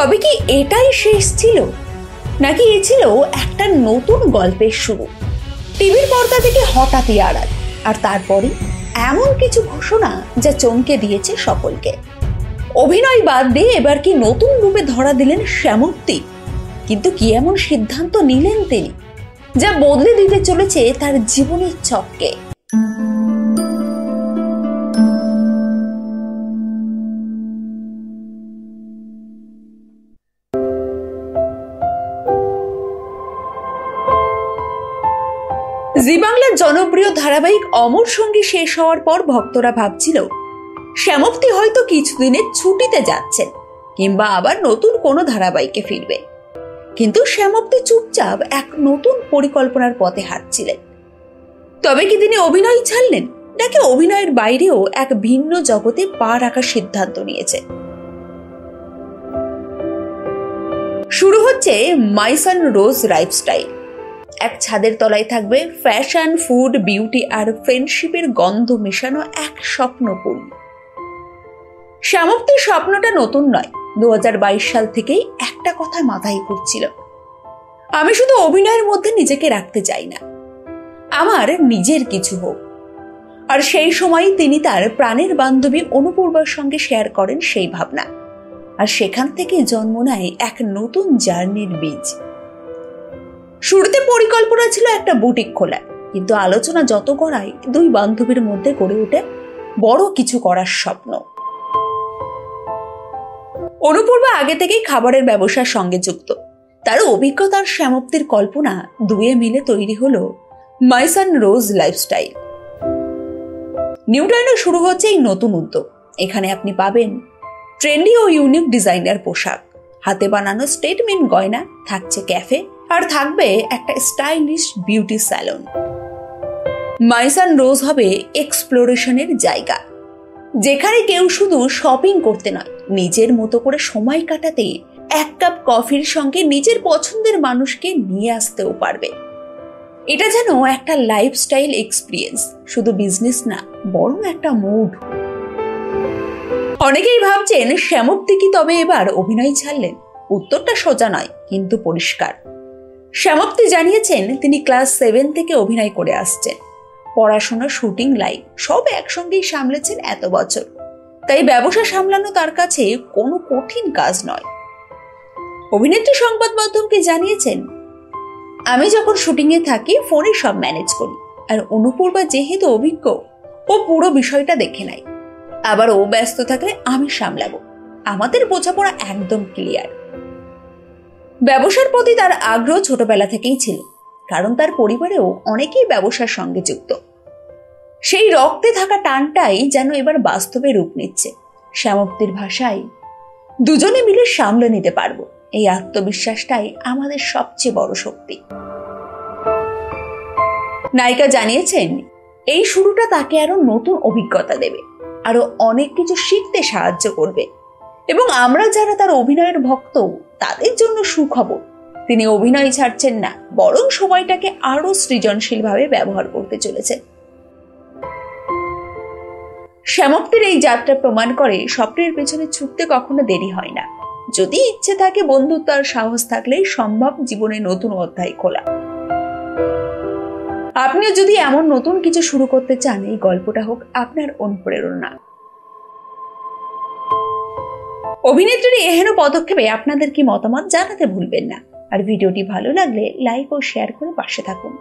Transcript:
তবে কি এটাই শেষ ছিল, নাকি এ ছিল একটা নতুন গল্পের শুরু? টিভির পর্দা থেকে হঠাৎই আড়াল, আর তারপরে এমন কিছু ঘোষণা যা চমকে দিয়েছে সকলকে। অভিনয় বাদ দিয়ে এবার কি নতুন রূপে ধরা দিলেন শ্যামপ্তি? কিন্তু কি এমন সিদ্ধান্ত নিলেন তিনি যা বদলে দিতে চলেছে তার জীবনের চক্রকে? জি বাংলার জনপ্রিয় ধারাবাহিক অমর সঙ্গী শেষ হওয়ার পর ভক্তরা ভাবছিল শ্যামপ্তি হয়তো কিছুদিনের ছুটিতে যাচ্ছেন, কিংবা আবার নতুন কোনো ধারাবাহিকে ফিরবে। কিন্তু শ্যামপ্তি চুপচাপ এক নতুন পরিকল্পনার পথে হাঁটছিলেন। তবে কি তিনি অভিনয় ছাড়লেন, নাকি অভিনয়ের বাইরেও এক ভিন্ন জগতে পা রাখার সিদ্ধান্ত নিয়েছে? শুরু হচ্ছে মাই সান রোজ লাইফস্টাইল। এক ছাদের তলায় থাকবে ফ্যাশন, ফুড, বিউটি আর ফ্রেন্ডশিপের গন্ধ মেশানো এক স্বপ্নপুর। শ্যামপ্তির স্বপ্নটা নতুন নয়। 2022 সাল থেকেই একটা কথা মাথায় ঘুরছিল, আমি শুধু অভিনয়ের মধ্যে নিজেকে রাখতে চাই না, আমার নিজের কিছু হোক। আর সেই সময় তিনি তার প্রাণের বান্ধবী অনুপূর্বার সঙ্গে শেয়ার করেন সেই ভাবনা, আর সেখান থেকে জন্ম নেয় এক নতুন জার্নির বীজ। শুরুতে পরিকল্পনা ছিল একটা বুটিক খোলার, কিন্তু আলোচনা যত গড়ায় দুই বান্ধবীর মধ্যে গড়ে ওঠে বড় কিছু করার স্বপ্ন। অনুপূর্বা আগে থেকেই খাবারের ব্যবসার সঙ্গে যুক্ত। তার অভিজ্ঞতার শ্যামপ্তির কল্পনা দুয়ে মিলে তৈরি হলো মাই সান রোজ লাইফস্টাইল। নিউ টাউনে শুরু হচ্ছে এই নতুন উদ্যোগ। এখানে আপনি পাবেন ট্রেন্ডি ও ইউনিক ডিজাইনার পোশাক, হাতে বানানো স্টেটমেন্ট গয়না, থাকছে ক্যাফে, আর থাকবে একটা স্টাইলিশ বিউটি স্যালন। মাই সান রোজ হবে এক্সপ্লোরেশনের জায়গা, যেখানে কেউ শুধু শপিং করতে নয়, নিজের মতো করে সময় কাটাতে এক কাপ কফির সঙ্গে নিজের পছন্দের মানুষকে নিয়ে আসতেও পারবে। এটা যেন একটা লাইফস্টাইল এক্সপিরিয়েন্স, শুধু বিজনেস না, বরং একটা মুড। অনেকেই ভাবছেন শ্যামপ্তি কি তবে এবার অভিনয় ছাড়লেন? উত্তরটা সোজা নয়, কিন্তু পরিষ্কার। শ্যামপ্তি জানিয়েছেন তিনি ক্লাস 7 থেকে অভিনয় করে আসছেন। পড়াশোনা, শুটিং, লাইভ সব একসঙ্গেই সামলেছেন এত বছর। তাই ব্যবসা সামলানো তার কাছে কোনো কঠিন কাজ নয়। অভিনেত্রী সংবাদ মাধ্যমকে জানিয়েছেন, আমি যখন শুটিং এ থাকি ফোনে সব ম্যানেজ করি, আর অনুপূর্বা যেহেতু অভিজ্ঞ, ও পুরো বিষয়টা দেখে নেয়। আবার ও ব্যস্ত থাকলে আমি সামলাবো। আমাদের বোঝাপড়া একদম ক্লিয়ার। ব্যবসার প্রতি তার আগ্রহ ছোটবেলা থেকেই ছিল, কারণ তার পরিবারেও অনেকেই ব্যবসার সঙ্গে যুক্ত। সেই রক্তে থাকা টানটাই যেন এবার বাস্তবে রূপ নিচ্ছে। শ্যামপ্তির ভাষায়, দুজনে মিলে সামলে নিতে পারবো, এই আত্মবিশ্বাসটাই আমাদের সবচেয়ে বড় শক্তি। নায়িকা জানিয়েছেন, এই শুরুটা তাকে আরো নতুন অভিজ্ঞতা দেবে, আরো অনেক কিছু শিখতে সাহায্য করবে, এবং আমরা যারা তার অভিনয়ের ভক্ত তাদের জন্য সুখবর, তিনি অভিনয় ছাড়ছেন না, বরং সময়টাকে আরো সৃজনশীলভাবে ব্যবহার করতে চলেছেন। শ্যামপ্তির এই যাত্রা প্রমাণ করে স্বপ্নের পেছনে ছুটতে কখনো দেরি হয় না। যদি ইচ্ছে থাকে, বন্ধুত্ব আর সাহস থাকলেই সম্ভব জীবনে নতুন অধ্যায় খোলা। আপনিও যদি এমন নতুন কিছু শুরু করতে চান, এই গল্পটা হোক আপনার অনুপ্রেরণা। অভিনেত্রীর এহেন পদক্ষেপে আপনাদের কি মতামত জানাতে ভুলবেন না। আর ভিডিওটি ভালো লাগলে লাইক ও শেয়ার করে পাশে থাকুন।